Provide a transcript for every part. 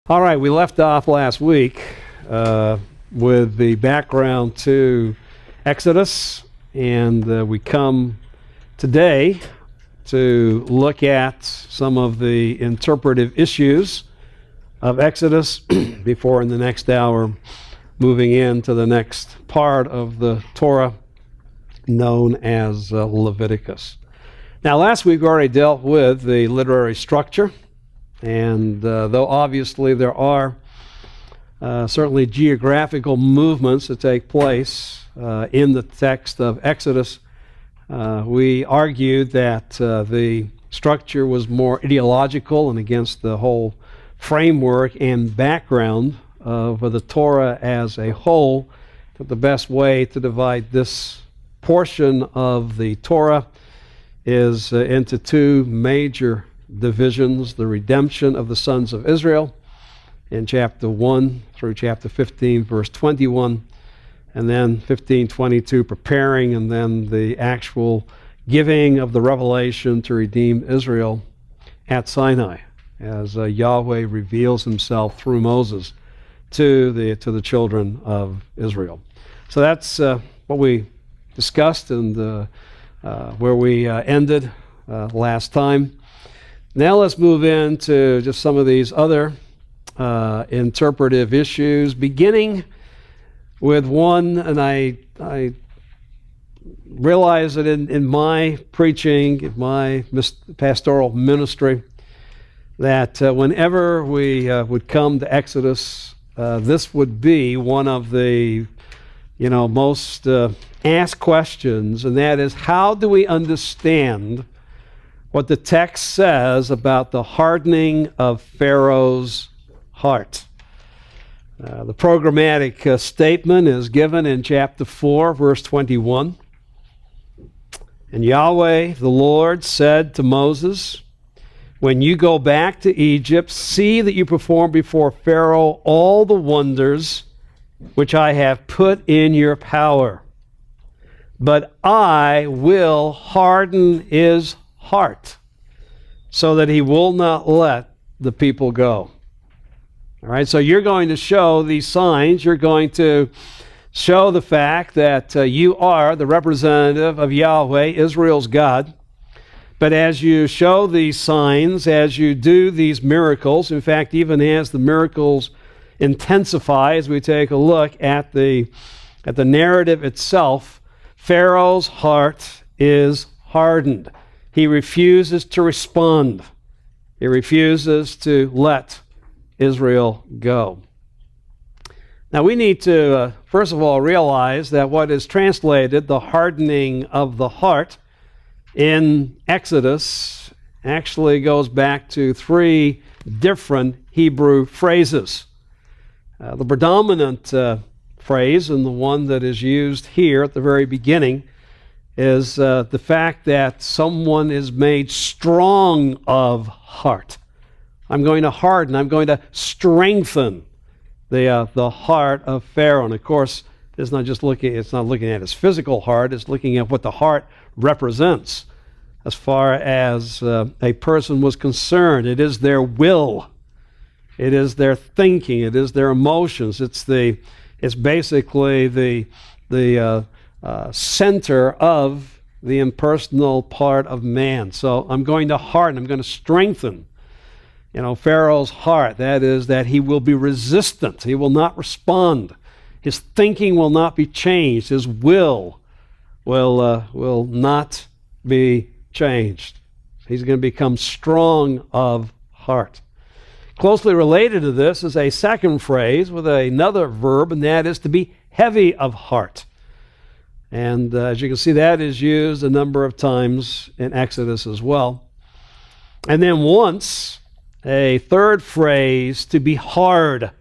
All right, we left off last week with the background to Exodus, and we come today to look at some of the interpretive issues of Exodus before in the next hour moving into the next part of the Torah known as Leviticus. Now, last week we already dealt with the literary structure. And though obviously there are certainly geographical movements that take place in the text of Exodus, we argued that the structure was more ideological and against the whole framework and background of the Torah as a whole. That the best way to divide this portion of the Torah is into two major divisions: the redemption of the sons of Israel in chapter 1 through chapter 15, verse 21, and then 15:22, preparing, and then the actual giving of the revelation to redeem Israel at Sinai, as Yahweh reveals himself through Moses to the children of Israel. So that's what we discussed and where we ended last time. Now let's move into just some of these other interpretive issues, beginning with one, and I realize that in my preaching, in my pastoral ministry, that whenever we would come to Exodus, this would be one of the most asked questions, and that is, how do we understand what the text says about the hardening of Pharaoh's heart? The programmatic statement is given in chapter 4, verse 21. And Yahweh, the Lord, said to Moses, "When you go back to Egypt, see that you perform before Pharaoh all the wonders which I have put in your power. But I will harden his heart, so that he will not let the people go." All right, so you're going to show these signs. You're going to show the fact that you are the representative of Yahweh, Israel's God. But as you show these signs, as you do these miracles, in fact, even as the miracles intensify, as we take a look at the narrative itself, Pharaoh's heart is hardened. He refuses to respond. He refuses to let Israel go. Now we need to, first of all, realize that what is translated the hardening of the heart in Exodus actually goes back to three different Hebrew phrases. The predominant phrase, and the one that is used here at the very beginning, is the fact that someone is made strong of heart. I'm going to harden, I'm going to strengthen the heart of Pharaoh. And of course, it's not looking at his physical heart, it's looking at what the heart represents as far as a person was concerned. It is their will, it is their thinking, it is their emotions, it's basically the center of the impersonal part of man. So I'm going to harden, I'm going to strengthen, Pharaoh's heart. That is, that he will be resistant. He will not respond. His thinking will not be changed. His will not be changed. He's going to become strong of heart. Closely related to this is a second phrase with another verb, and that is to be heavy of heart. And as you can see, that is used a number of times in Exodus as well. And then once, a third phrase, to be hard,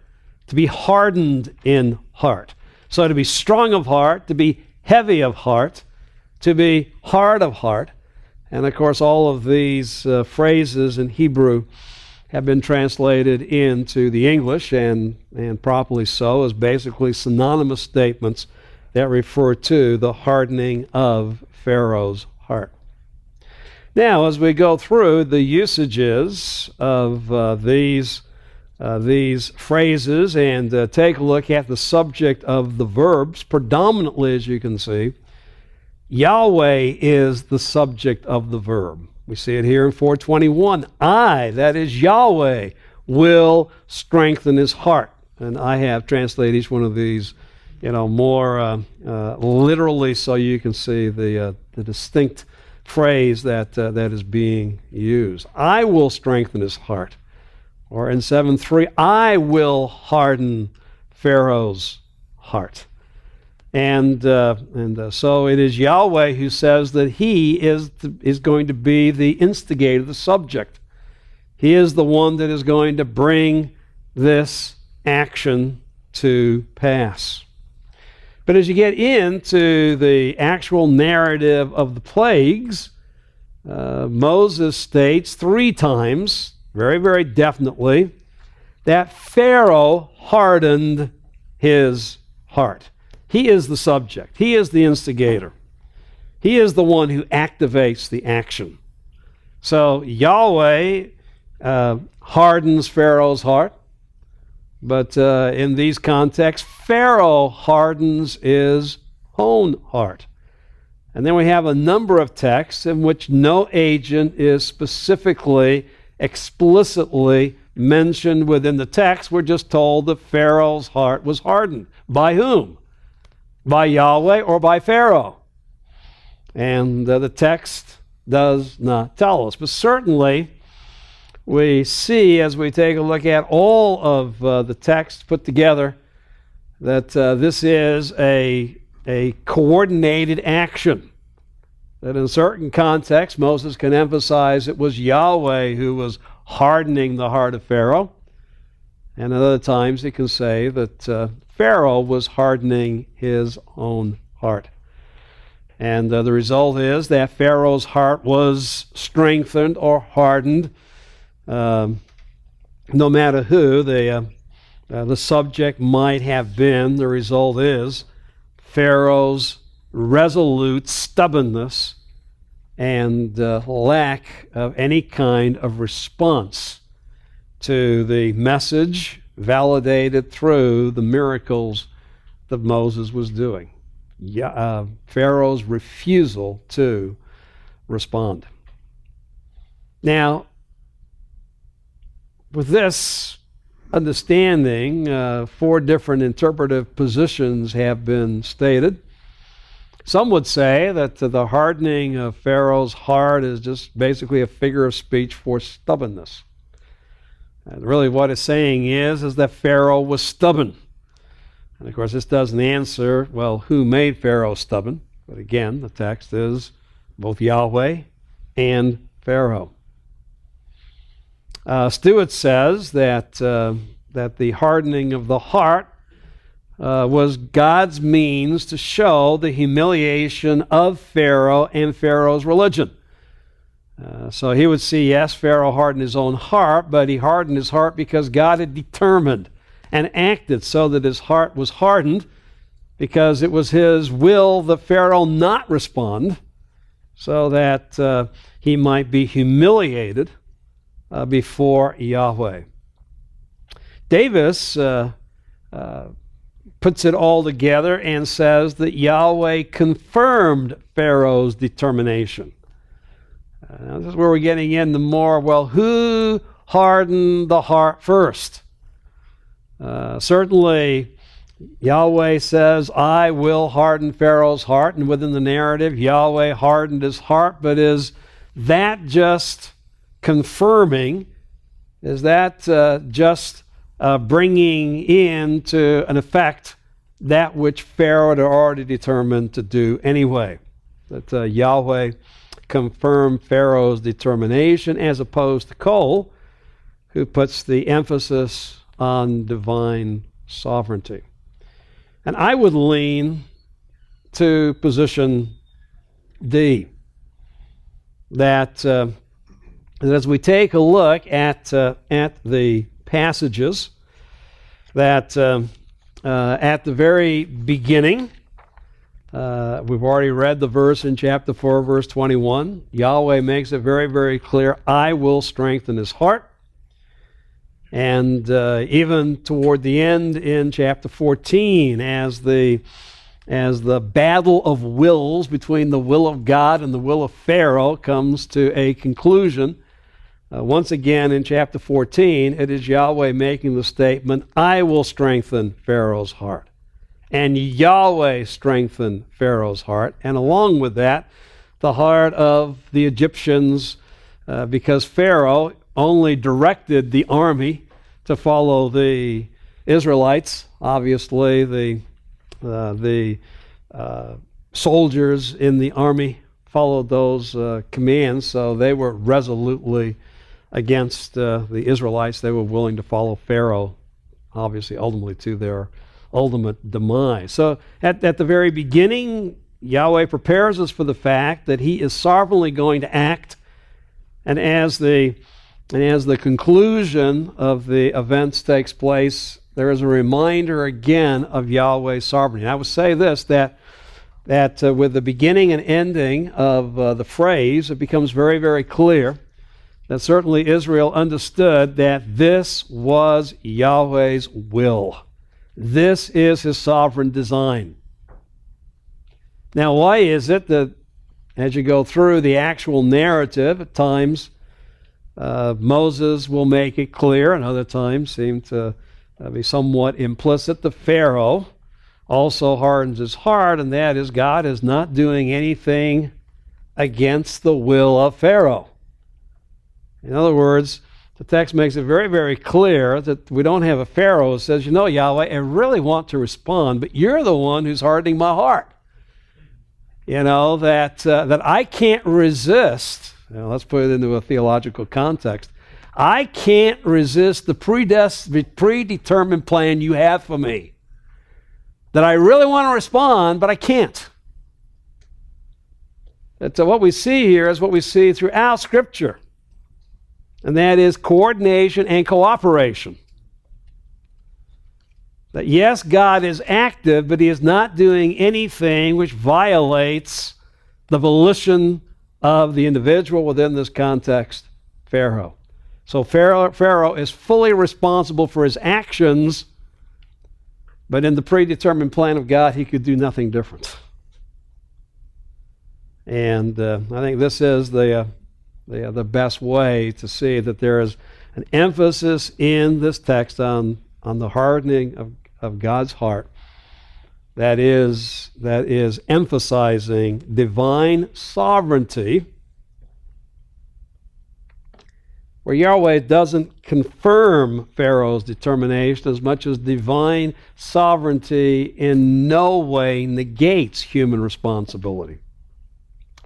to be hardened in heart. So to be strong of heart, to be heavy of heart, to be hard of heart. And of course, all of these phrases in Hebrew have been translated into the English, and properly so, as basically synonymous statements that refer to the hardening of Pharaoh's heart. Now, as we go through the usages of these these phrases and take a look at the subject of the verbs. Predominantly, as you can see, Yahweh is the subject of the verb. We see it here in 4:21. I, that is Yahweh, will strengthen his heart. And I have translated each one of these, more literally, so you can see the distinct phrase that is being used. I will strengthen his heart. Or in 7:3, I will harden Pharaoh's heart. And so it is Yahweh who says that he is going to be the instigator, the subject. He is the one that is going to bring this action to pass. But as you get into the actual narrative of the plagues, Moses states 3 times, very, very definitely, that Pharaoh hardened his heart. He is the subject. He is the instigator. He is the one who activates the action. So Yahweh hardens Pharaoh's heart, but in these contexts, Pharaoh hardens his own heart. And then we have a number of texts in which no agent is specifically, explicitly mentioned within the text. We're just told that Pharaoh's heart was hardened. By whom? By Yahweh or by Pharaoh? And the text does not tell us. But certainly, we see as we take a look at all of the texts put together that this is a coordinated action. That in certain contexts, Moses can emphasize it was Yahweh who was hardening the heart of Pharaoh. And at other times, he can say that Pharaoh was hardening his own heart. And the result is that Pharaoh's heart was strengthened or hardened, no matter who the subject might have been. The result is Pharaoh's resolute stubbornness and lack of any kind of response to the message validated through the miracles that Moses was doing. Pharaoh's refusal to respond. Now, with this understanding, 4 different interpretive positions have been stated. Some would say that the hardening of Pharaoh's heart is just basically a figure of speech for stubbornness. And really what it's saying is that Pharaoh was stubborn. And of course this doesn't answer, well, who made Pharaoh stubborn? But again, the text is both Yahweh and Pharaoh. Stewart says that the hardening of the heart was God's means to show the humiliation of Pharaoh and Pharaoh's religion. So he would see, yes, Pharaoh hardened his own heart, but he hardened his heart because God had determined and acted so that his heart was hardened, because it was his will that Pharaoh not respond, so that he might be humiliated before Yahweh. Davis puts it all together and says that Yahweh confirmed Pharaoh's determination. Now, this is where we're getting into more, well, who hardened the heart first? Certainly, Yahweh says, I will harden Pharaoh's heart, and within the narrative, Yahweh hardened his heart, but is that just confirming? Is that just bringing into an effect that which Pharaoh had already determined to do anyway? That Yahweh confirmed Pharaoh's determination, as opposed to Cole, who puts the emphasis on divine sovereignty. And I would lean to position D, that as we take a look at the passages, that at the very beginning, we've already read the verse in chapter 4, verse 21. Yahweh makes it very, very clear, I will strengthen his heart. And even toward the end in chapter 14, as the battle of wills between the will of God and the will of Pharaoh comes to a conclusion, once again in chapter 14, it is Yahweh making the statement, I will strengthen Pharaoh's heart. And Yahweh strengthened Pharaoh's heart. And along with that, the heart of the Egyptians, because Pharaoh only directed the army to follow the Israelites. Obviously, the soldiers in the army followed those commands, so they were resolutely against the Israelites. They were willing to follow Pharaoh, obviously, ultimately to their ultimate demise. So at the very beginning, Yahweh prepares us for the fact that he is sovereignly going to act, and as the conclusion of the events takes place, there is a reminder again of Yahweh's sovereignty. And I would say this, that with the beginning and ending of the phrase, it becomes very, very clear that certainly Israel understood that this was Yahweh's will. This is his sovereign design. Now, why is it that as you go through the actual narrative, at times Moses will make it clear, and other times seem to be somewhat implicit, the Pharaoh also hardens his heart, and that is God is not doing anything against the will of Pharaoh. In other words, the text makes it very, very clear that we don't have a Pharaoh who says, you know, Yahweh, I really want to respond, but you're the one who's hardening my heart. You know, that I can't resist. Now, let's put it into a theological context. I can't resist the predetermined plan you have for me. That I really want to respond, but I can't. So what we see here is what we see throughout Scripture. And that is coordination and cooperation. That yes, God is active, but he is not doing anything which violates the volition of the individual within this context, Pharaoh. So Pharaoh is fully responsible for his actions, but in the predetermined plan of God, he could do nothing different. And I think this is the best way to see that there is an emphasis in this text on the hardening of God's heart that is emphasizing divine sovereignty, where Yahweh doesn't confirm Pharaoh's determination as much as divine sovereignty in no way negates human responsibility,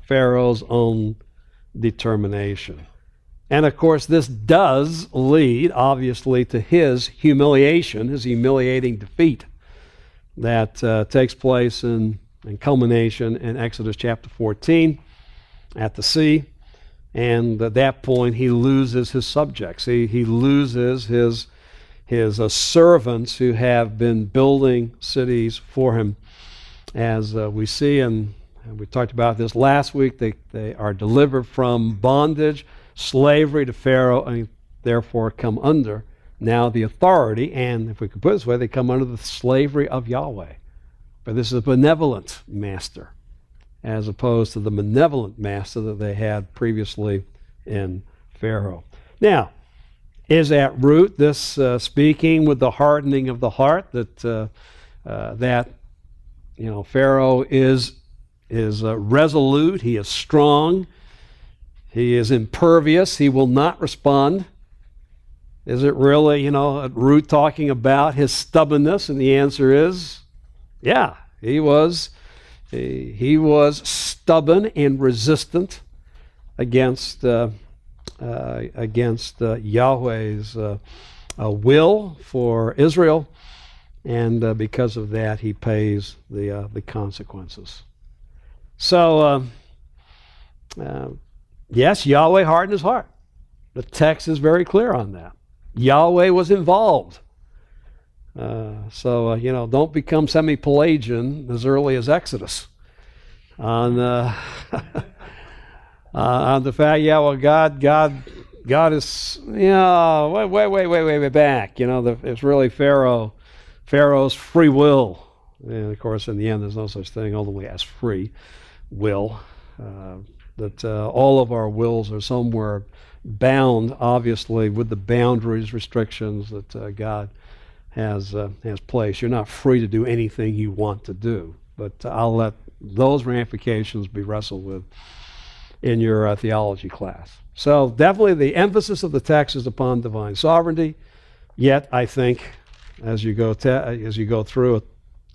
Pharaoh's own determination. And of course, this does lead, obviously, to his humiliation, his humiliating defeat that takes place in culmination in Exodus chapter 14 at the sea. And at that point, he loses his subjects. He loses his servants who have been building cities for him. As we see, and we talked about this last week, they are delivered from bondage, slavery to Pharaoh, and therefore come under now the authority, and if we could put it this way, they come under the slavery of Yahweh. But this is a benevolent master, as opposed to the malevolent master that they had previously in Pharaoh. Now, is at root this speaking with the hardening of the heart that Pharaoh is resolute, he is strong, he is impervious, he will not respond? Is it really, at root talking about his stubbornness? And the answer is, yeah, he was stubborn and resistant against Yahweh's will for Israel, and because of that, he pays the consequences. So, yes, Yahweh hardened his heart. The text is very clear on that. Yahweh was involved. So don't become semi-Pelagian as early as Exodus on the fact, God God is, way back. It's really Pharaoh's free will. And of course, in the end, there's no such thing ultimately as free will. That all of our wills are somewhere bound, obviously, with the boundaries, restrictions that God has placed. You're not free to do anything you want to do, but I'll let those ramifications be wrestled with in your theology class. So definitely the emphasis of the text is upon divine sovereignty. Yet I think as you go through it,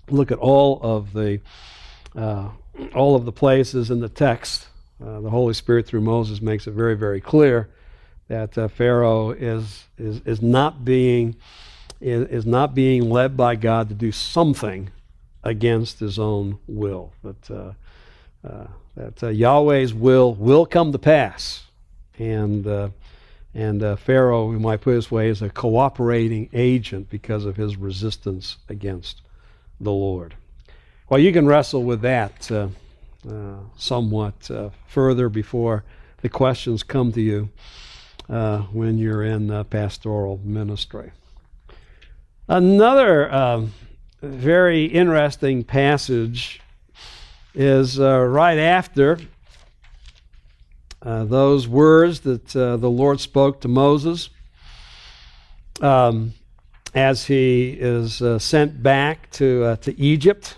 look at all of the places in the text, the Holy Spirit through Moses makes it very, very clear that Pharaoh is not being led by God to do something against his own will, but that Yahweh's will come to pass, and Pharaoh, we might put it this way, is a cooperating agent because of his resistance against the Lord. Well, you can wrestle with that somewhat further before the questions come to you when you're in pastoral ministry. Another very interesting passage is right after those words that the Lord spoke to Moses as he is sent back to Egypt.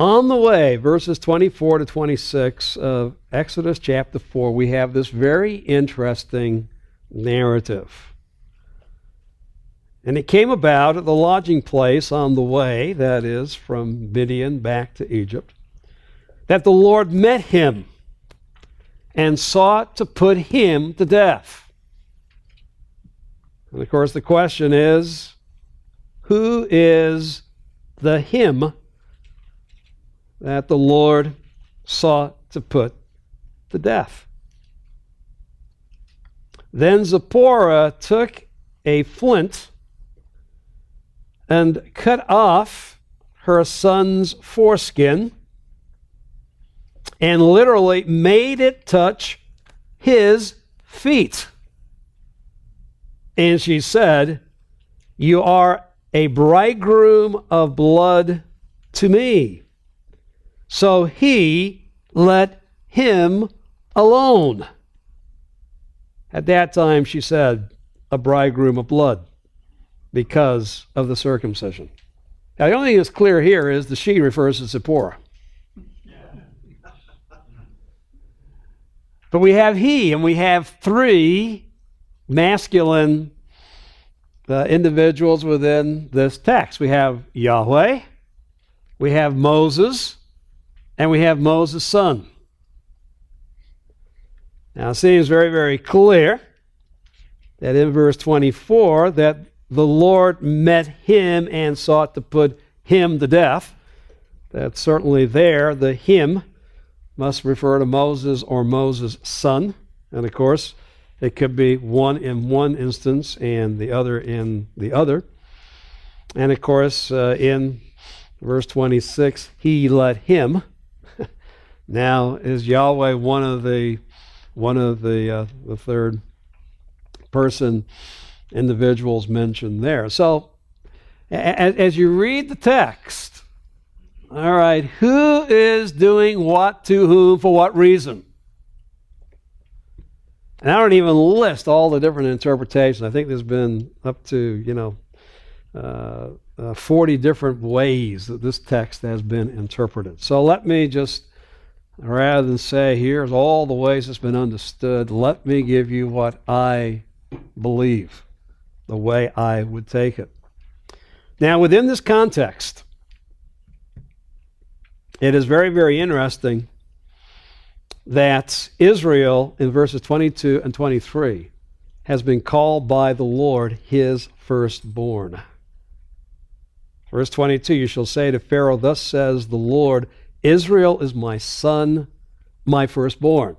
On the way, verses 24 to 26 of Exodus chapter 4, we have this very interesting narrative. And it came about at the lodging place on the way, that is, from Midian back to Egypt, that the Lord met him and sought to put him to death. And of course the question is, who is the him that the Lord sought to put to death? Then Zipporah took a flint and cut off her son's foreskin and literally made it touch his feet. And she said, "You are a bridegroom of blood to me." So he let him alone. At that time, she said, a bridegroom of blood, because of the circumcision. Now, the only thing that's clear here is the she refers to Zipporah. But we have he, and we have three masculine individuals within this text. We have Yahweh, we have Moses, and we have Moses' son. Now it seems very, very clear that in verse 24 that the Lord met him and sought to put him to death. That's certainly there. The him must refer to Moses or Moses' son. And of course, it could be one in one instance and the other in the other. And of course, in verse 26, he let him. Now, is Yahweh one of the third person individuals mentioned there? So, as you read the text, all right, who is doing what to whom for what reason? And I don't even list all the different interpretations. I think there's been up to 40 different ways that this text has been interpreted. So let me just, rather than say here's all the ways it's been understood, let me give you what I believe, the way I would take it. Now, within this context, it is very, very interesting that Israel, in verses 22 and 23, has been called by the Lord his firstborn. Verse 22, you shall say to Pharaoh, thus says the Lord, Israel is my son, my firstborn.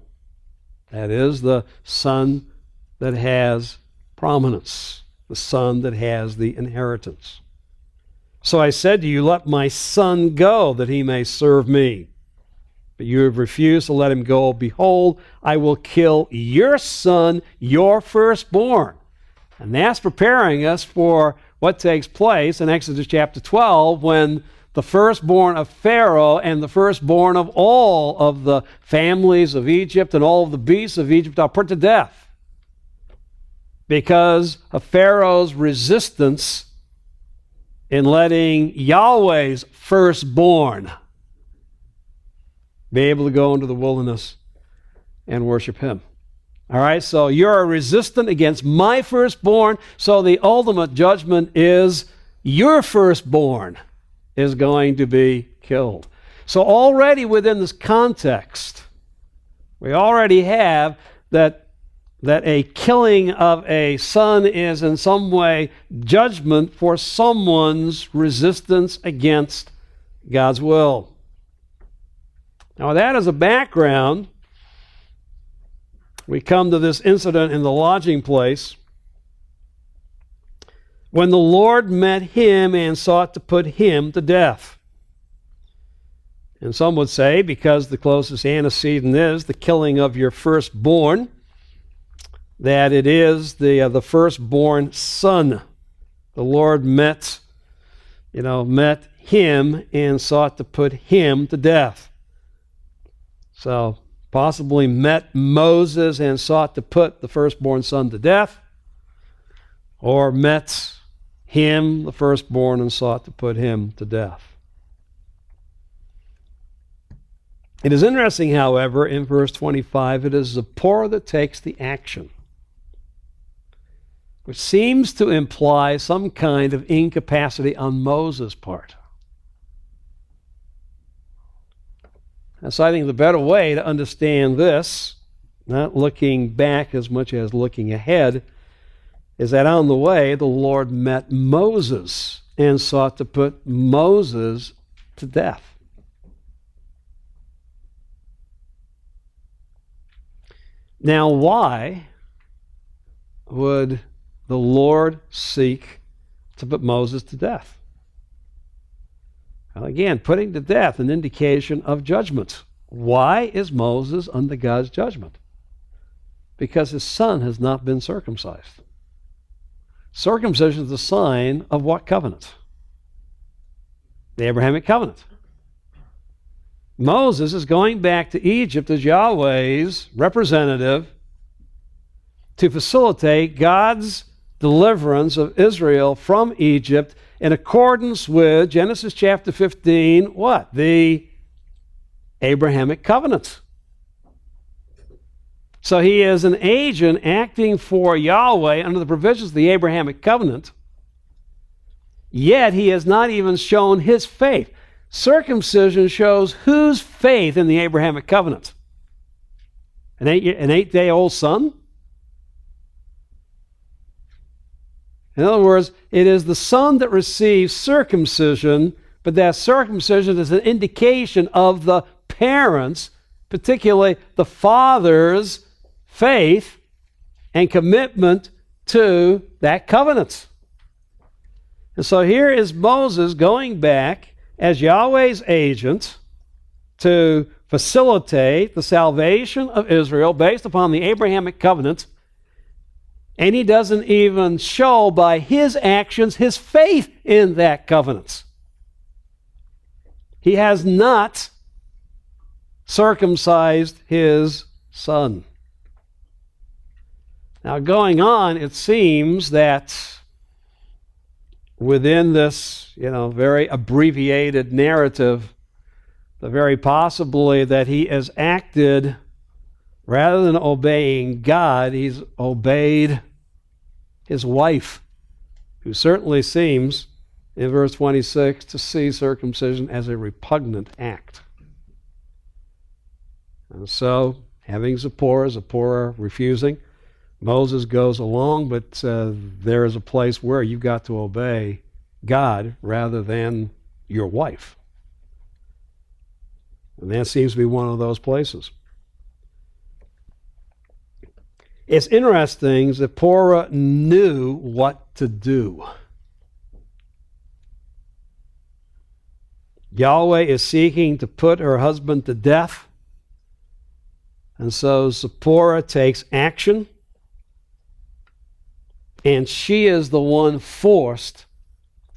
That is the son that has prominence, the son that has the inheritance. So I said to you, let my son go, that he may serve me. but you have refused to let him go. Behold, I will kill your son, your firstborn. And that's preparing us for what takes place in Exodus chapter 12 when the firstborn of Pharaoh and the firstborn of all of the families of Egypt and all of the beasts of Egypt are put to death because of Pharaoh's resistance in letting Yahweh's firstborn be able to go into the wilderness and worship him. All right, so you're resistant against my firstborn, so the ultimate judgment is your firstborn is going to be killed. So already within this context, we already have that a killing of a son is in some way judgment for someone's resistance against God's will. Now, with that as a background, we come to this incident in the lodging place when the Lord met him and sought to put him to death. And some would say, because the closest antecedent is the killing of your firstborn, that it is the firstborn son. The Lord met him and sought to put him to death. So, possibly met Moses and sought to put the firstborn son to death, or met him, the firstborn, and sought to put him to death. It is interesting, however, in verse 25, it is Zipporah that takes the action, which seems to imply some kind of incapacity on Moses' part. And so I think the better way to understand this, not looking back as much as looking ahead, is that on the way the Lord met Moses and sought to put Moses to death. Now, why would the Lord seek to put Moses to death? Well, again, putting to death an indication of judgment. Why is Moses under God's judgment? Because his son has not been circumcised. Circumcision is the sign of what covenant? The Abrahamic covenant. Moses is going back to Egypt as Yahweh's representative to facilitate God's deliverance of Israel from Egypt in accordance with Genesis chapter 15, what? The Abrahamic covenant. So he is an agent acting for Yahweh under the provisions of the Abrahamic covenant, yet he has not even shown his faith. Circumcision shows whose faith in the Abrahamic covenant? An 8-day-old son? In other words, it is the son that receives circumcision, but that circumcision is an indication of the parents, particularly the father's faith and commitment to that covenant. And so here is Moses going back as Yahweh's agent to facilitate the salvation of Israel based upon the Abrahamic covenant, and he doesn't even show by his actions his faith in that covenant. He has not circumcised his son. Now, going on, it seems that within this, very abbreviated narrative, the very possibly that he has acted, rather than obeying God, he's obeyed his wife, who certainly seems, in verse 26, to see circumcision as a repugnant act. And so, having Zipporah refusing, Moses goes along, but there is a place where you've got to obey God rather than your wife. And that seems to be one of those places. It's interesting, Zipporah knew what to do. Yahweh is seeking to put her husband to death. And so Zipporah takes action, and she is the one forced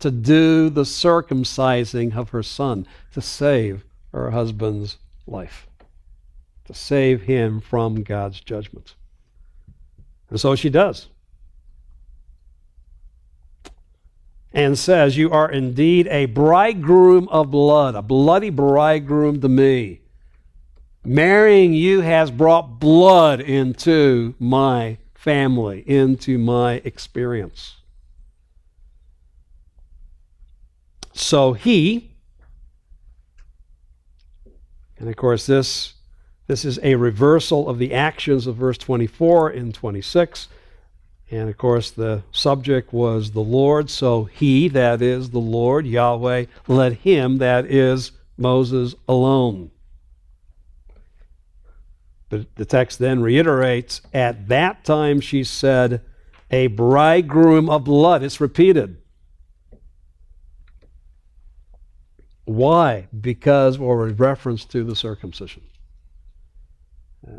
to do the circumcising of her son to save her husband's life, to save him from God's judgment. And so she does. And says, "You are indeed a bridegroom of blood, a bloody bridegroom to me. Marrying you has brought blood into my family, into my experience." So he, and of course this is a reversal of the actions of verse 24 and 26. And of course the subject was the Lord. So he, that is the Lord, Yahweh, led him, that is Moses, alone. But the text then reiterates, at that time she said, a bridegroom of blood. It's repeated. Why? Because, or in reference to the circumcision.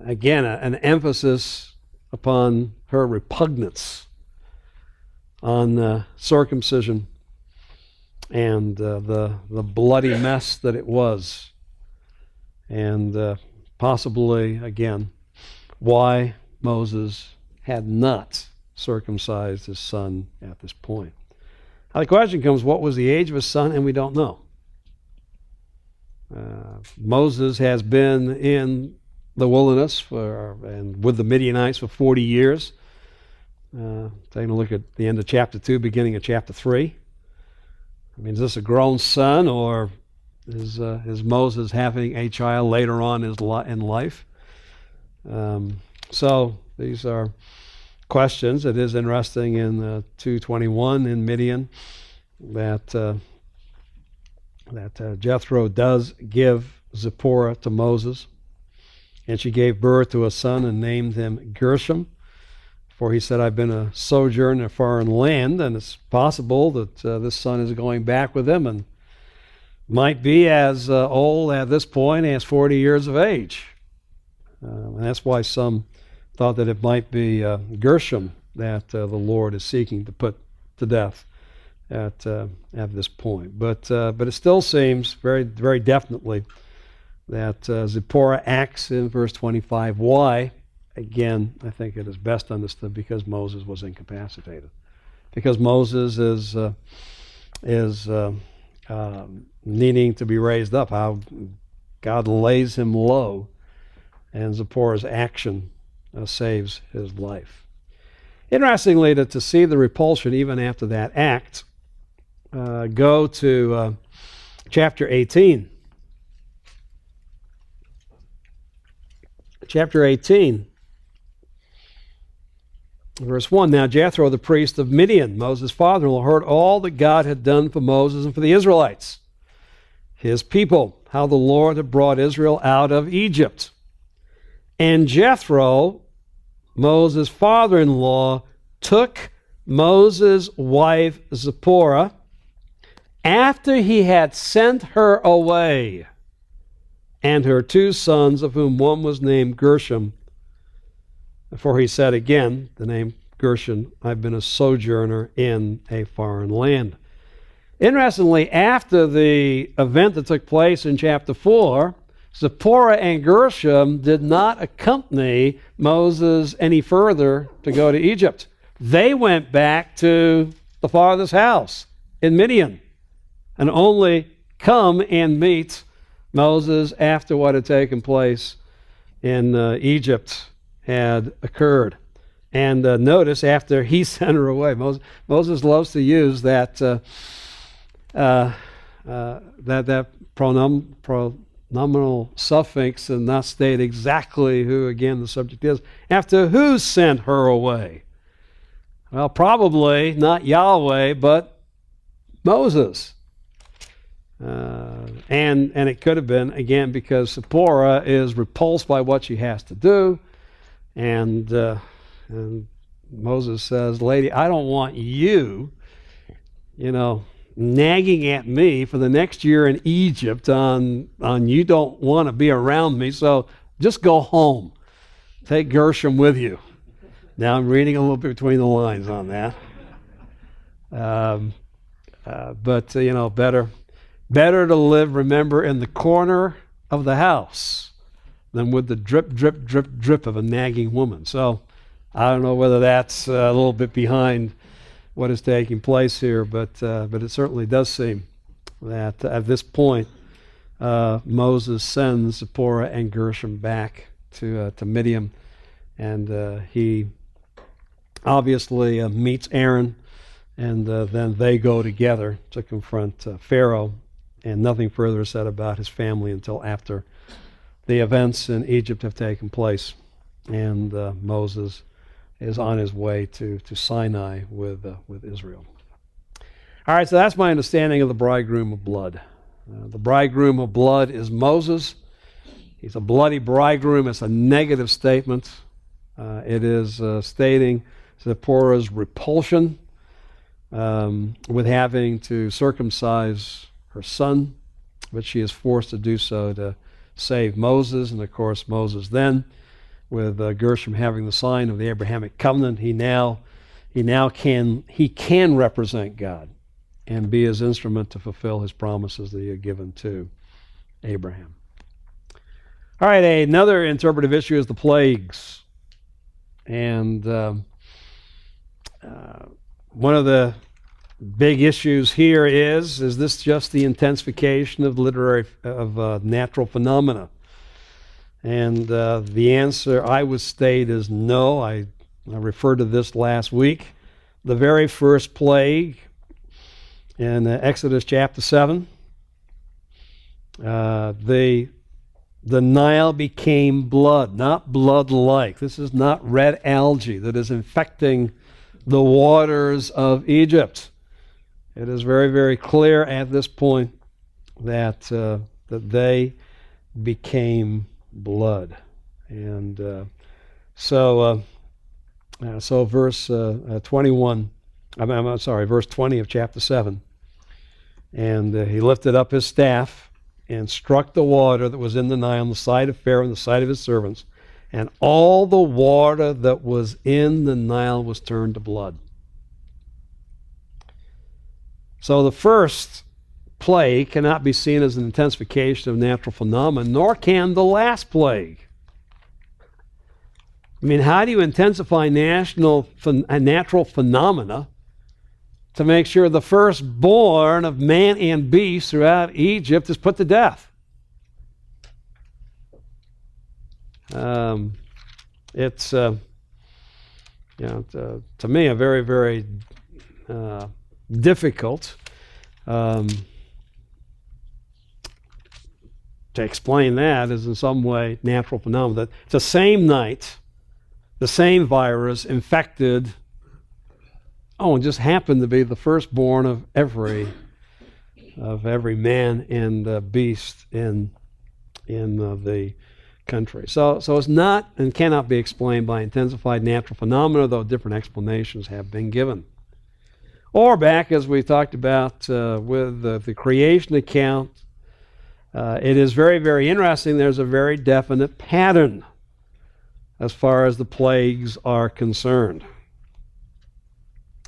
Again, an emphasis upon her repugnance on circumcision and the bloody mess that it was. And possibly, again, why Moses had not circumcised his son at this point. Now the question comes, what was the age of his son? And we don't know. Moses has been in the wilderness and with the Midianites for 40 years. Taking a look at the end of chapter 2, beginning of chapter 3. I mean, is this a grown son, or is Moses having a child later on in life? So these are questions. It is interesting in 2:21 in Midian that Jethro does give Zipporah to Moses, and she gave birth to a son and named him Gershom. For he said, I've been a sojourner in a foreign land, and it's possible that this son is going back with him and might be as old at this point as 40 years of age. And that's why some thought that it might be Gershom that the Lord is seeking to put to death at this point. But it still seems very, very definitely that Zipporah acts in verse 25. Why? Again, I think it is best understood because Moses was incapacitated. Because Moses is needing to be raised up. How God lays him low, and Zipporah's action saves his life. Interestingly, to see the repulsion even after that act, go to chapter 18. Chapter 18, verse 1. Now Jethro, the priest of Midian, Moses' father-in-law, heard all that God had done for Moses and for the Israelites, his people, how the Lord had brought Israel out of Egypt. And Jethro, Moses' father-in-law, took Moses' wife Zipporah after he had sent her away, and her 2 sons, of whom one was named Gershom. For he said again, the name Gershom, I've been a sojourner in a foreign land. Interestingly, after the event that took place in chapter 4, Zipporah and Gershom did not accompany Moses any further to go to Egypt. They went back to the father's house in Midian and only come and meet Moses after what had taken place in Egypt had occurred. And notice, after he sent her away, Moses loves to use that pronominal suffix and not state exactly who, again, the subject is. After who sent her away? Well, probably not Yahweh, but Moses. And it could have been, again, because Zipporah is repulsed by what she has to do. And Moses says, lady, I don't want you, nagging at me for the next year in Egypt on you don't want to be around me, so just go home. take Gershom with you. Now I'm reading a little bit between the lines on that. But better to live, remember, in the corner of the house than with the drip, drip, drip, drip of a nagging woman. So I don't know whether that's a little bit behind what is taking place here, but it certainly does seem that at this point Moses sends Zipporah and Gershom back to Midian, and he obviously meets Aaron, and then they go together to confront Pharaoh, and nothing further is said about his family until after the events in Egypt have taken place, and Moses is on his way to Sinai with Israel. All right, so that's my understanding of the bridegroom of blood. The bridegroom of blood is Moses. He's a bloody bridegroom. It's a negative statement. It is stating Zipporah's repulsion with having to circumcise her son, but she is forced to do so to save Moses. And of course, Moses then, with Gershom having the sign of the Abrahamic covenant, he can represent God and be his instrument to fulfill his promises that he had given to Abraham. All right, another interpretive issue is the plagues. And one of the big issues here is this just the intensification of natural phenomena? And the answer I would state is no. I referred to this last week. The very first plague in Exodus chapter 7, the Nile became blood, not blood-like. This is not red algae that is infecting the waters of Egypt. It is very, very clear at this point that they became blood. And so verse 21, verse 20 of chapter 7, and he lifted up his staff and struck the water that was in the Nile on the side of Pharaoh and the side of his servants, and all the water that was in the Nile was turned to blood. So the first plague cannot be seen as an intensification of natural phenomena, nor can the last plague. I mean, how do you intensify natural phenomena to make sure the firstborn of man and beast throughout Egypt is put to death? It's to me a very, very difficult to explain that as in some way natural phenomena. It's the same night, the same virus infected, and just happened to be the firstborn of every man and beast in the country. So it's not and cannot be explained by intensified natural phenomena, though different explanations have been given. Or back, as we talked about with the creation account, it is very, very interesting. There's a very definite pattern as far as the plagues are concerned.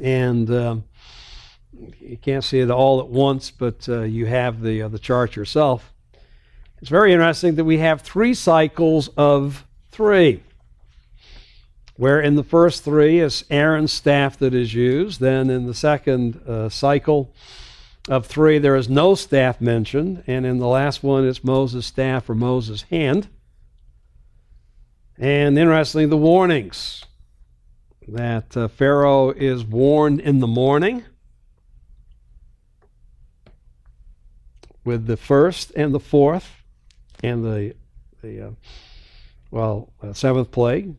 And you can't see it all at once, but you have the chart yourself. It's very interesting that we have 3 cycles of 3, where in the first 3 is Aaron's staff that is used. Then in the second cycle of 3, there is no staff mentioned. And in the last one, it's Moses' staff or Moses' hand. And interestingly, the warnings that Pharaoh is warned in the morning with the first and the fourth and the seventh plague.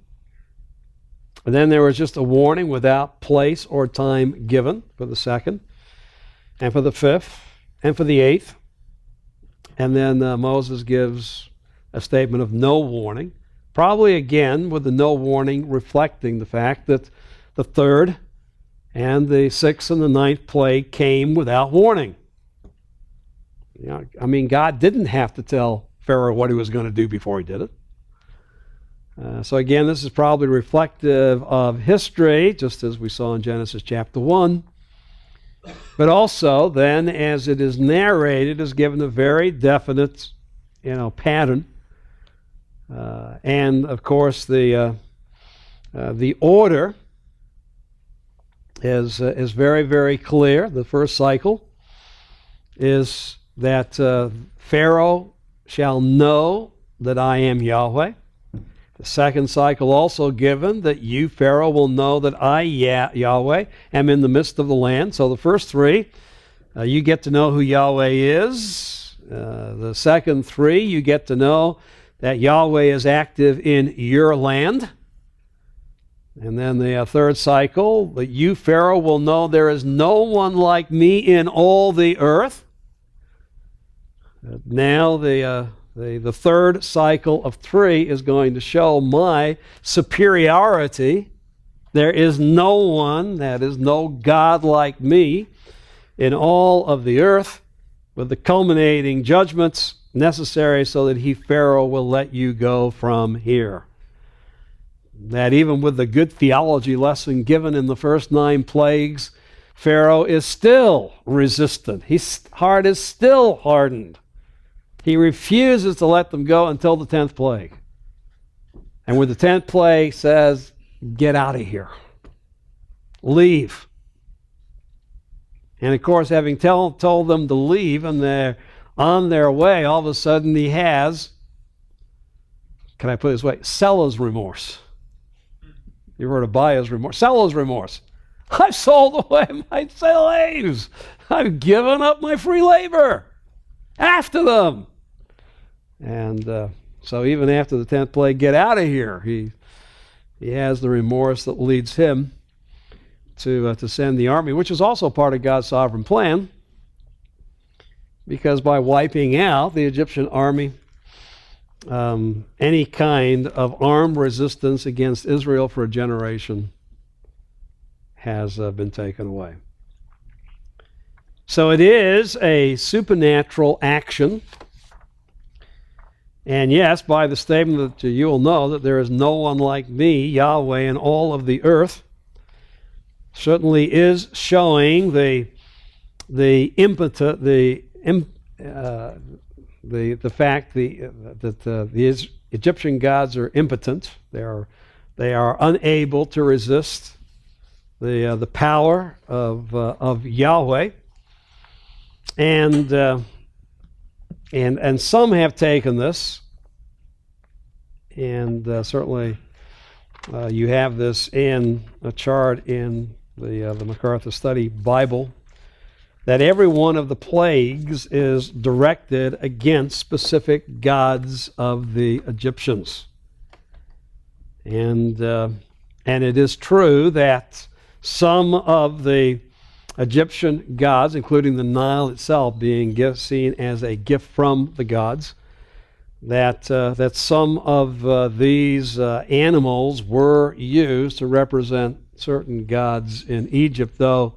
And then there was just a warning without place or time given for the second, and for the fifth, and for the eighth. And then Moses gives a statement of no warning, probably again with the no warning reflecting the fact that the third and the sixth and the ninth plague came without warning. God didn't have to tell Pharaoh what he was going to do before he did it. So again, this is probably reflective of history, just as we saw in Genesis chapter 1. But also, then, as it is narrated, is given a very definite, pattern. And of course, the order is very, very clear. The first cycle is that Pharaoh shall know that I am Yahweh. The second cycle also given that you, Pharaoh, will know that I, Yahweh, am in the midst of the land. So the first three, you get to know who Yahweh is. The second three, you get to know that Yahweh is active in your land. And then the third cycle, that you, Pharaoh, will know there is no one like me in all the earth. Now the third cycle of three is going to show my superiority. There is no one, that is no God like me in all of the earth, with the culminating judgments necessary so that he, Pharaoh, will let you go from here. That even with the good theology lesson given in the first 9 plagues, Pharaoh is still resistant. His heart is still hardened. He refuses to let them go until the 10th plague. And when the 10th plague says, get out of here, leave. And of course, having told them to leave and they're on their way, all of a sudden he has, can I put it this way, seller's remorse. You heard of buyer's remorse. Seller's remorse. I've sold away my slaves. I've given up my free labor. After them. And so even after the 10th plague, get out of here. He has the remorse that leads him to send the army, which is also part of God's sovereign plan, because by wiping out the Egyptian army, any kind of armed resistance against Israel for a generation has been taken away. So it is a supernatural action. And yes, by the statement that you will know that there is no one like me, Yahweh, in all of the earth, certainly is showing the fact that the Egyptian gods are impotent. They are unable to resist the power of Yahweh, and some have taken this, and certainly you have this in a chart in the MacArthur Study Bible, that every one of the plagues is directed against specific gods of the Egyptians. And it is true that some of the Egyptian gods, including the Nile itself being seen as a gift from the gods, that some of these animals were used to represent certain gods in Egypt, though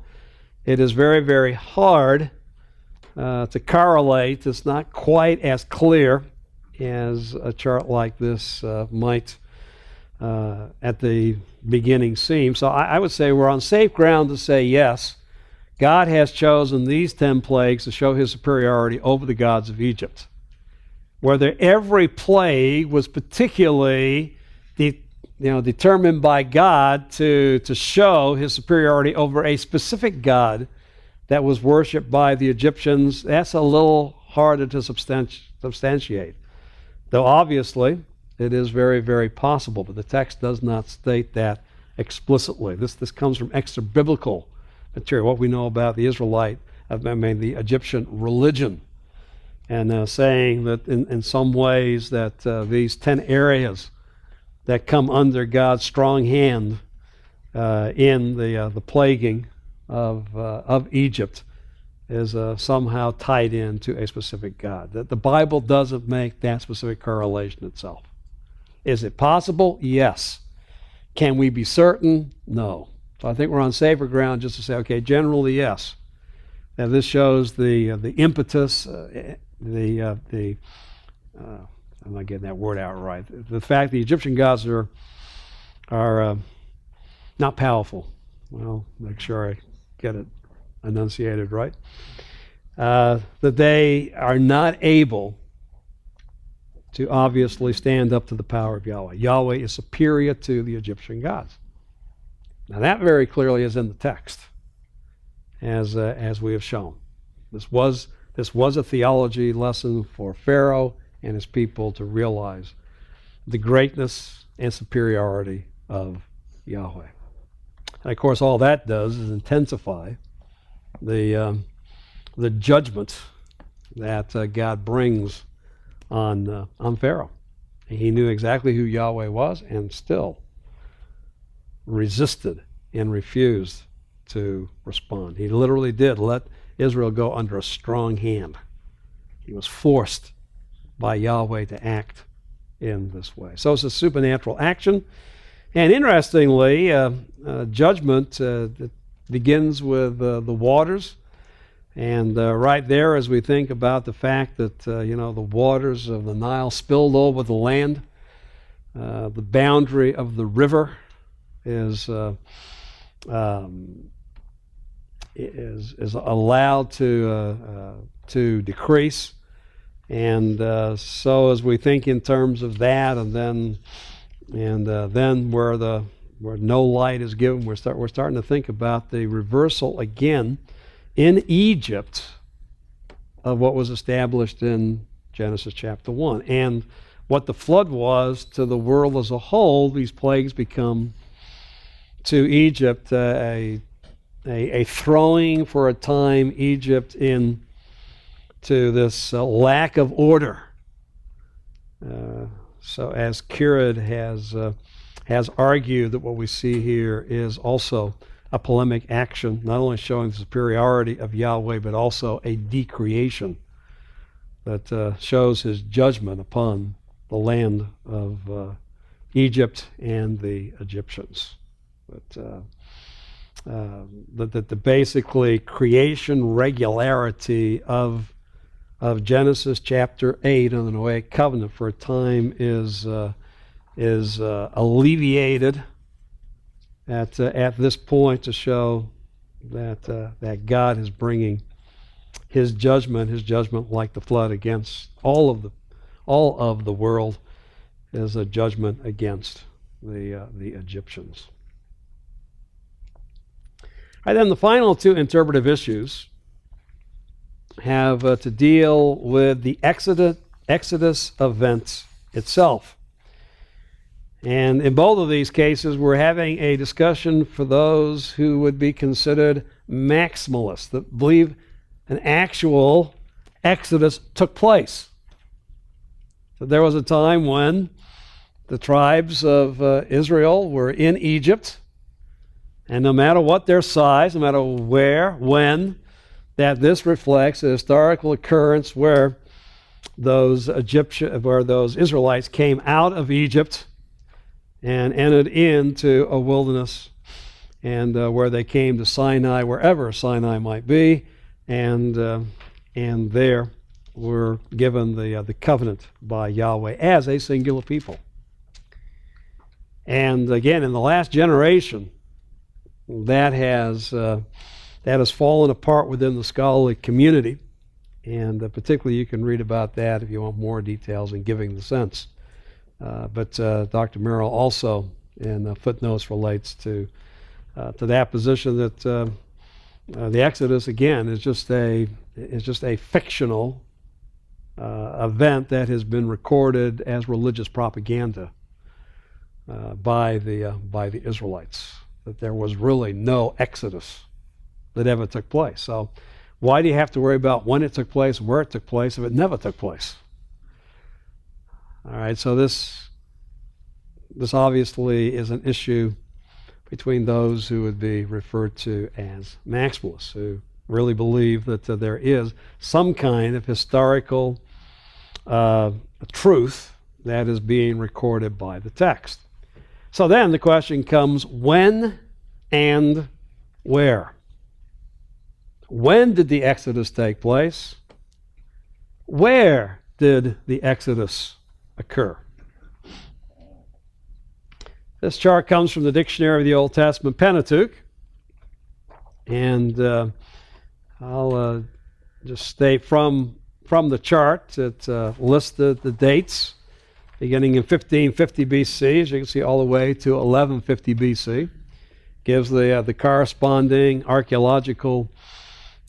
it is very, very hard to correlate. It's not quite as clear as a chart like this might at the beginning seem. So I would say we're on safe ground to say yes, God has chosen these 10 plagues to show his superiority over the gods of Egypt. Whether every plague was particularly determined by God to show his superiority over a specific god that was worshipped by the Egyptians, that's a little harder to substantiate. Though obviously it is very, very possible, but the text does not state that explicitly. This comes from extra biblical material, what we know about the the Egyptian religion, and saying that in some ways that these 10 areas that come under God's strong hand in the plaguing of Egypt is somehow tied into a specific god. That the Bible doesn't make that specific correlation itself. Is it possible? Yes. Can we be certain? No. So I think we're on safer ground just to say, okay, generally yes. And this shows the impetus, the I'm not getting that word out right. The fact the Egyptian gods are not powerful. Well, make sure I get it enunciated right. That they are not able to obviously stand up to the power of Yahweh. Yahweh is superior to the Egyptian gods. Now that very clearly is in the text, as we have shown. This was a theology lesson for Pharaoh and his people to realize the greatness and superiority of Yahweh. And of course, all that does is intensify the judgment that God brings on Pharaoh. He knew exactly who Yahweh was and still resisted and refused to respond. He literally did let Israel go under a strong hand. He was forced by Yahweh to act in this way. So it's a supernatural action. And interestingly, judgment begins with the waters. And right there, as we think about the fact that, the waters of the Nile spilled over the land, the boundary of the river is allowed to decrease. And so as we think in terms of that, and then where no light is given, we're starting to think about the reversal again in Egypt of what was established in Genesis chapter 1. And what the flood was to the world as a whole, these plagues become to Egypt a throwing for a time Egypt into this lack of order. So as Currid has argued that what we see here is also a polemic action, not only showing the superiority of Yahweh, but also a decreation that shows his judgment upon the land of Egypt and the Egyptians. But the basically creation regularity of Genesis chapter 8 on the Noahic covenant for a time is alleviated at this point to show that God is bringing his judgment like the flood against all of the world is a judgment against the Egyptians. All right, then the final two interpretive issues have to deal with the Exodus event itself. And in both of these cases, we're having a discussion for those who would be considered maximalists, that believe an actual Exodus took place. So there was a time when the tribes of Israel were in Egypt, and no matter what their size, no matter where, when, that this reflects a historical occurrence where those Israelites came out of Egypt and entered into a wilderness, and where they came to Sinai, wherever Sinai might be, and there were given the covenant by Yahweh as a singular people. And again, in the last generation, that has fallen apart within the scholarly community, and particularly you can read about that if you want more details in Giving the Sense. But Dr. Merrill also in footnotes relates to that position that the Exodus again is just a fictional event that has been recorded as religious propaganda by the Israelites. That there was really no Exodus that ever took place. So why do you have to worry about when it took place, where it took place, if it never took place? All right, so this obviously is an issue between those who would be referred to as maximalists, who really believe that there is some kind of historical truth that is being recorded by the text. So then the question comes, when and where? When did the Exodus take place? Where did the Exodus occur. This chart comes from the Dictionary of the Old Testament Pentateuch, and I'll just state from the chart. It lists the dates beginning in 1550 BC, as you can see, all the way to 1150 BC. Gives the corresponding archaeological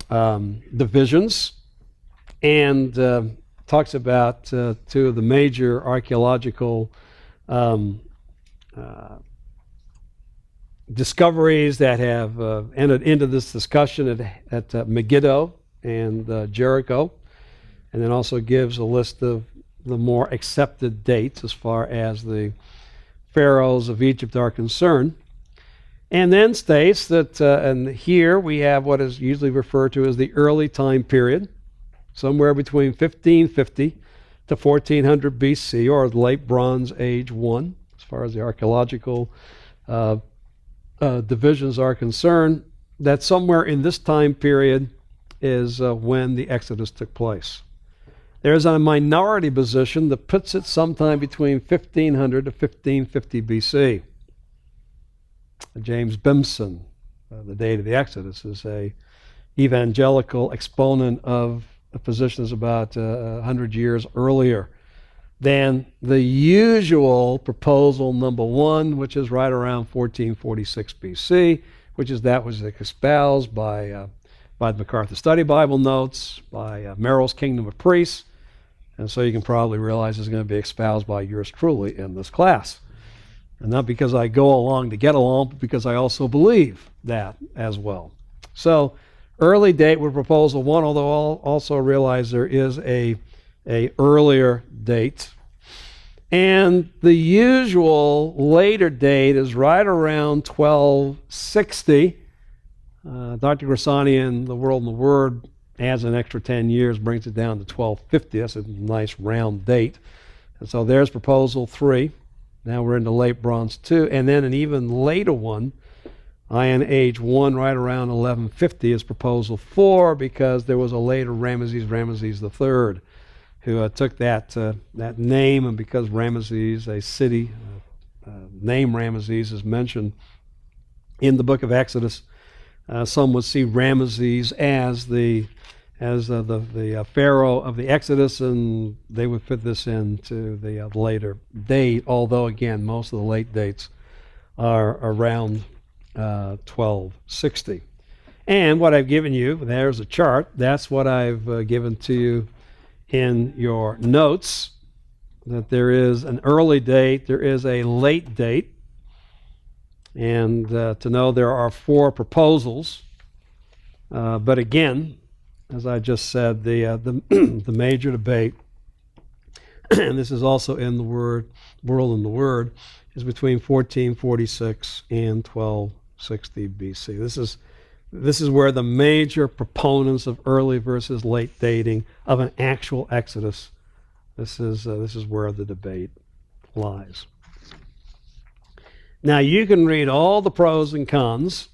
divisions, and talks about two of the major archaeological discoveries that have entered into this discussion at Megiddo and Jericho, and then also gives a list of the more accepted dates as far as the pharaohs of Egypt are concerned. And then states that, and here we have what is usually referred to as the early time period, somewhere between 1550 to 1400 BC, or the late Bronze Age 1, as far as the archaeological divisions are concerned, that somewhere in this time period is when the Exodus took place. There's a minority position that puts it sometime between 1500 to 1550 BC. James Bimson, The Date of the Exodus, is a evangelical exponent of the position is about 100 years earlier than the usual proposal number one, which is right around 1446 BC, which is that was espoused by the MacArthur Study Bible Notes, by Merrill's Kingdom of Priests, and so you can probably realize it's going to be espoused by yours truly in this class. And not because I go along to get along, but because I also believe that as well. So, early date with proposal one, although I'll also realize there is a earlier date. And the usual later date is right around 1260. Dr. Grassani in The World and the Word adds an extra 10 years, brings it down to 1250. That's a nice round date. And so there's proposal 3. Now we're into late Bronze 2. And then an even later one, Iron Age 1, right around 1150, is proposal 4, because there was a later Ramesses III, who took that name, and because Ramesses, a city, name Ramesses is mentioned in the book of Exodus, some would see Ramesses as the pharaoh of the Exodus, and they would fit this into the later date, although again most of the late dates are around 1260. And what I've given you, there's a chart, that's what I've given to you in your notes, that there is an early date, there is a late date, and to know there are 4 proposals. But again, as I just said, the major debate, and this is also in the World and the Word, is between 1446 and 1260 BC. This is where the major proponents of early versus late dating of an actual Exodus, this is where the debate lies. Now you can read all the pros and cons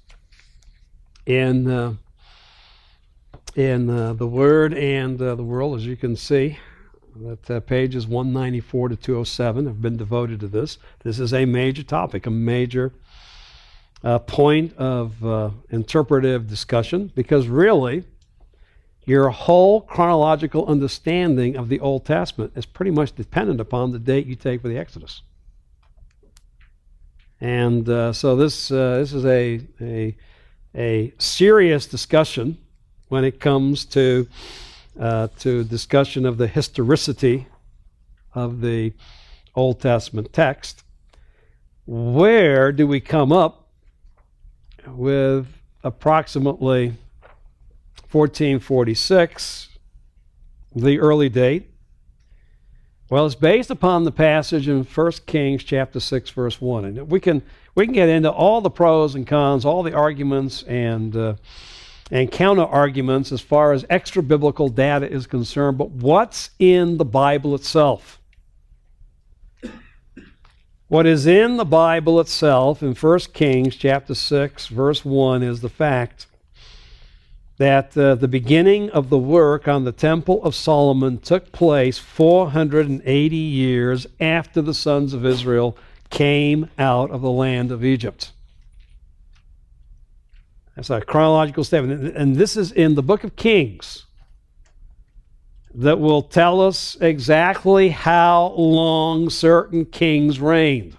in the Word and the World, as you can see. That pages 194 to 207 have been devoted to this. This is a major topic, a major point of interpretive discussion, because really your whole chronological understanding of the Old Testament is pretty much dependent upon the date you take for the Exodus. And so this is a serious discussion when it comes to discussion of the historicity of the Old Testament text. Where do we come up with approximately 1446, the early date? Well, it's based upon the passage in 1 Kings chapter 6, verse 1. And we can get into all the pros and cons, all the arguments and counter-arguments as far as extra-biblical data is concerned, but what's in the Bible itself? What is in the Bible itself in 1 Kings chapter 6, verse 1 is the fact that the beginning of the work on the Temple of Solomon took place 480 years after the sons of Israel came out of the land of Egypt. That's a chronological statement. And this is in the book of Kings that will tell us exactly how long certain kings reigned.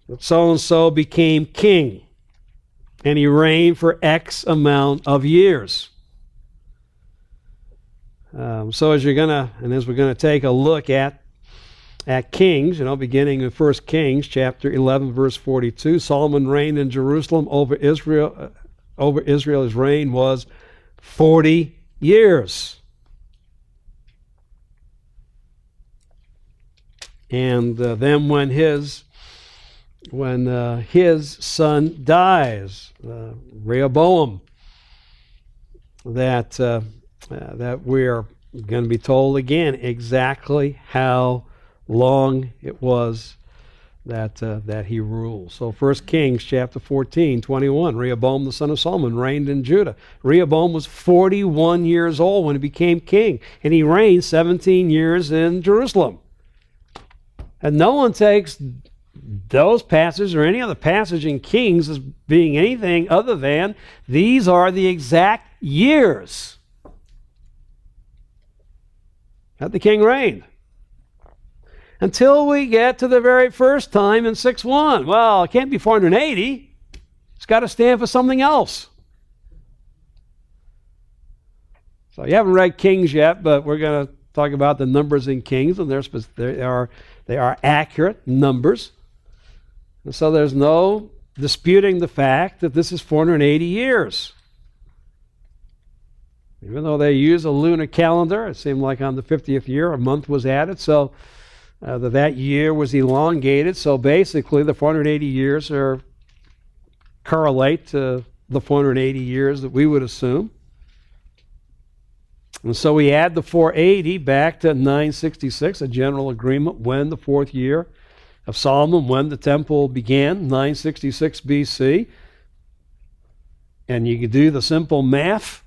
That so-and-so became king, and he reigned for X amount of years. So as we're going to take a look at Kings, beginning in 1 Kings chapter 11, verse 42, Solomon reigned in Jerusalem over Israel. His reign was 40 years. And then when his son dies, Rehoboam, that we're going to be told again exactly how long it was that he ruled. So 1 Kings chapter 14, 21, Rehoboam the son of Solomon reigned in Judah. Rehoboam was 41 years old when he became king, and he reigned 17 years in Jerusalem. And no one takes those passages or any other passage in Kings as being anything other than these are the exact years that the king reigned. Until we get to the very first time in 6:1. Well, it can't be 480. It's got to stand for something else. So you haven't read Kings yet, but we're going to talk about the numbers in Kings, and they are accurate numbers. And so there's no disputing the fact that this is 480 years. Even though they use a lunar calendar, it seemed like on the 50th year a month was added, so that year was elongated. So basically the 480 years correlate to the 480 years that we would assume. And so we add the 480 back to 966, a general agreement when the fourth year of Solomon, when the temple began, 966 BC. And you can do the simple math.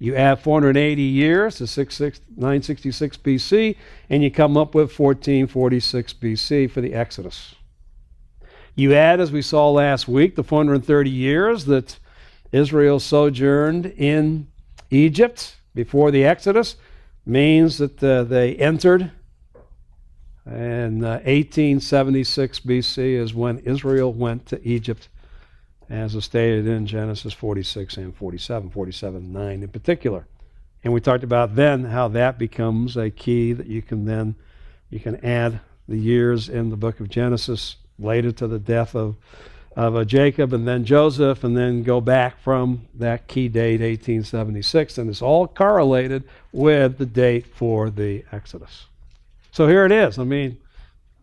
You add 480 years to 966 BC, and you come up with 1446 BC for the Exodus. You add, as we saw last week, the 430 years that Israel sojourned in Egypt before the Exodus, means that they entered in 1876 BC is when Israel went to Egypt, as is stated in Genesis 46 and 47:9 in particular. And we talked about then how that becomes a key that you can add the years in the book of Genesis later to the death of Jacob and then Joseph, and then go back from that key date, 1876, and it's all correlated with the date for the Exodus. So here it is.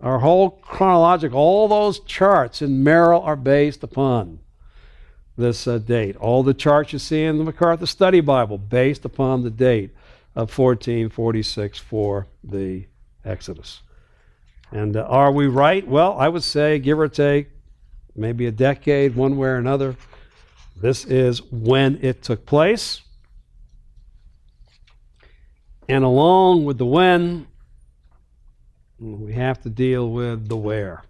Our whole chronological, all those charts in Merrill are based upon this date. All the charts you see in the MacArthur Study Bible based upon the date of 1446 for the Exodus. And are we right? Well, I would say, give or take, maybe a decade, one way or another. This is when it took place. And along with the when, we have to deal with the where.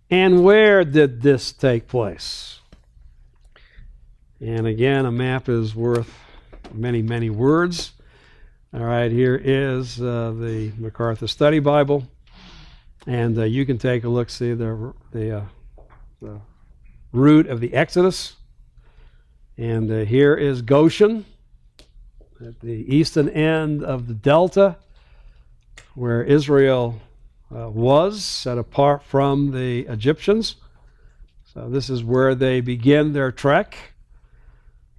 And where did this take place? And again, a map is worth many, many words. All right, here is the MacArthur Study Bible. And you can take a look, see the route of the Exodus. And here is Goshen at the eastern end of the delta, where Israel was set apart from the Egyptians. So this is where they begin their trek.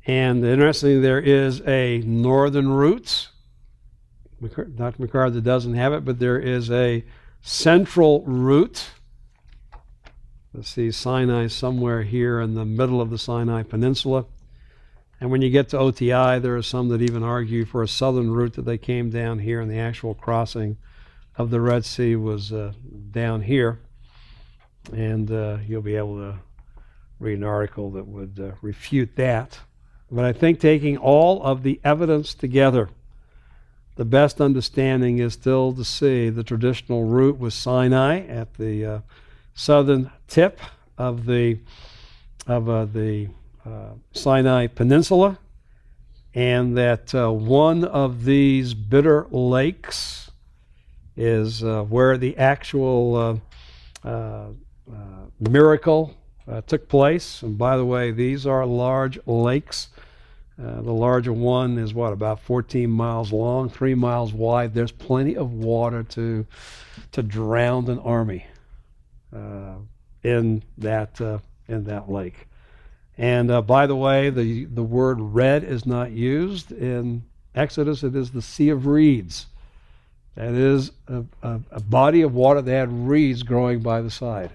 And interestingly, there is a northern route. Dr. MacArthur doesn't have it, but there is a central route. Let's see, Sinai somewhere here in the middle of the Sinai Peninsula. And when you get to OTI, there are some that even argue for a southern route that they came down here, and the actual crossing of the Red Sea was down here. And you'll be able read an article that would refute that. But I think taking all of the evidence together, the best understanding is still to see the traditional route was Sinai at the southern tip of the Sinai Peninsula, and that one of these bitter lakes is where the actual miracle took place. And by the way, these are large lakes. The larger one is about 14 miles long, 3 miles wide. There's plenty of water to drown an army in that lake. And by the way, the word red is not used in Exodus. It is the Sea of Reeds. That is a body of water that had reeds growing by the side,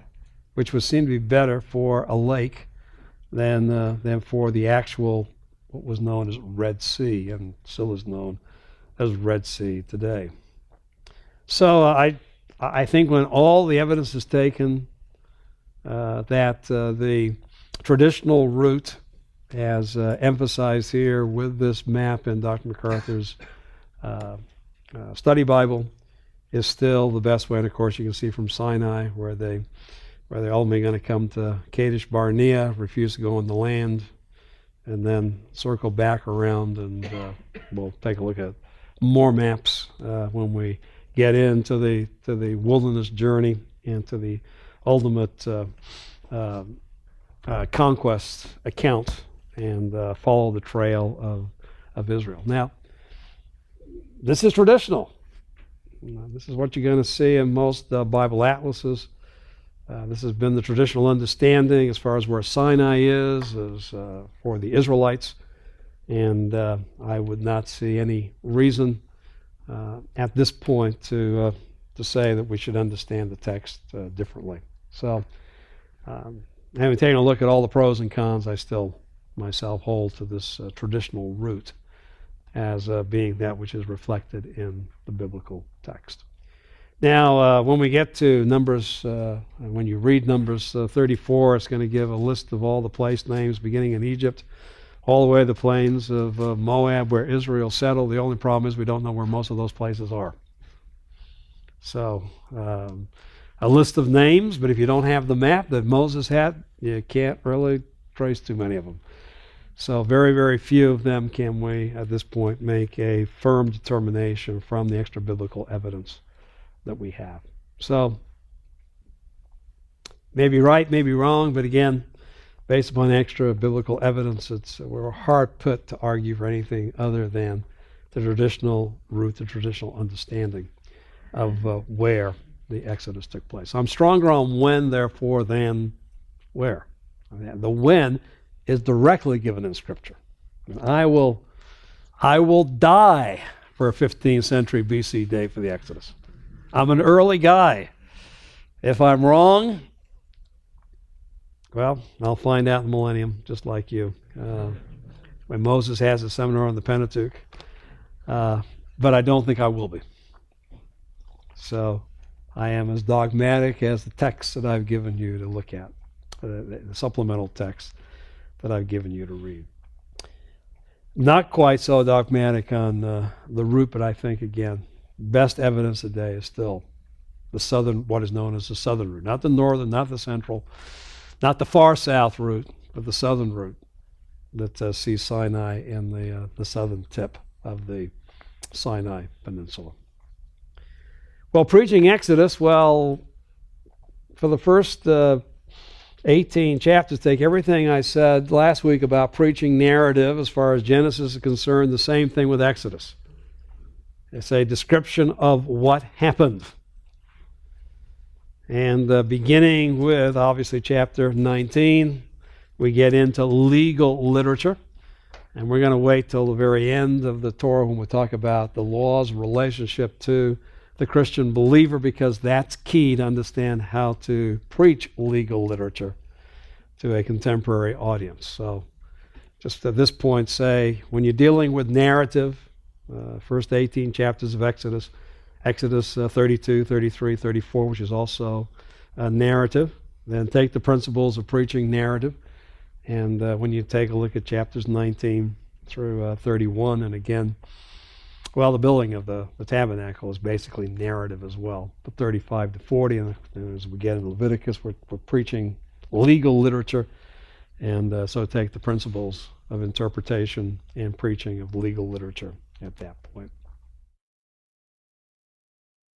which would seem to be better for a lake than for the actual what was known as Red Sea, and still is known as Red Sea today. So I think when all the evidence is taken, that the traditional route, as emphasized here with this map in Dr. MacArthur's study Bible, is still the best way. And of course, you can see from Sinai where they're ultimately going to come to Kadesh Barnea, refuse to go in the land, and then circle back around, and we'll take a look at more maps when we get into the wilderness journey and to the ultimate conquest account, and follow the trail of Israel. Now, this is traditional. This is what you're going to see in most Bible atlases. This has been the traditional understanding as far as where Sinai is for the Israelites, and I would not see any reason at this point to say that we should understand the text differently. So, having taken a look at all the pros and cons, I still myself hold to this traditional route as being that which is reflected in the biblical text. Now, when we get to Numbers, when you read Numbers 34, it's going to give a list of all the place names beginning in Egypt, all the way to the plains of Moab, where Israel settled. The only problem is we don't know where most of those places are. So, a list of names, but if you don't have the map that Moses had, you can't really trace too many of them. So very, very few of them can we, at this point, make a firm determination from the extra biblical evidence that we have. So, maybe right, maybe wrong, but again, based upon extra biblical evidence, we're hard put to argue for anything other than the traditional route, the traditional understanding of where the Exodus took place. I'm stronger on when, therefore, than where. The when is directly given in Scripture. I will die for a 15th century BC date for the Exodus. I'm an early guy. If I'm wrong, well, I'll find out in the millennium, just like you. When Moses has a seminar on the Pentateuch. But I don't think I will be. So I am as dogmatic as the text that I've given you to look at, the supplemental text that I've given you to read. Not quite so dogmatic on the route, but I think, again, best evidence today is still the southern, what is known as the southern route. Not the northern, not the central, not the far south route, but the southern route that sees Sinai in the southern tip of the Sinai Peninsula. Well, preaching Exodus, for the first 18 chapters, take everything I said last week about preaching narrative as far as Genesis is concerned, the same thing with Exodus. It's a description of what happened. And beginning with, obviously, chapter 19, we get into legal literature. And we're going to wait till the very end of the Torah when we talk about the law's relationship to the Christian believer, because that's key to understand how to preach legal literature to a contemporary audience. So just at this point say, when you're dealing with narrative, first 18 chapters of Exodus 32, 33, 34, which is also a narrative, then take the principles of preaching narrative And when you take a look at chapters 19 through 31, and again, well, the building of the tabernacle is basically narrative as well. But 35 to 40, and as we get into Leviticus, we're preaching legal literature. And so take the principles of interpretation and preaching of legal literature at that point.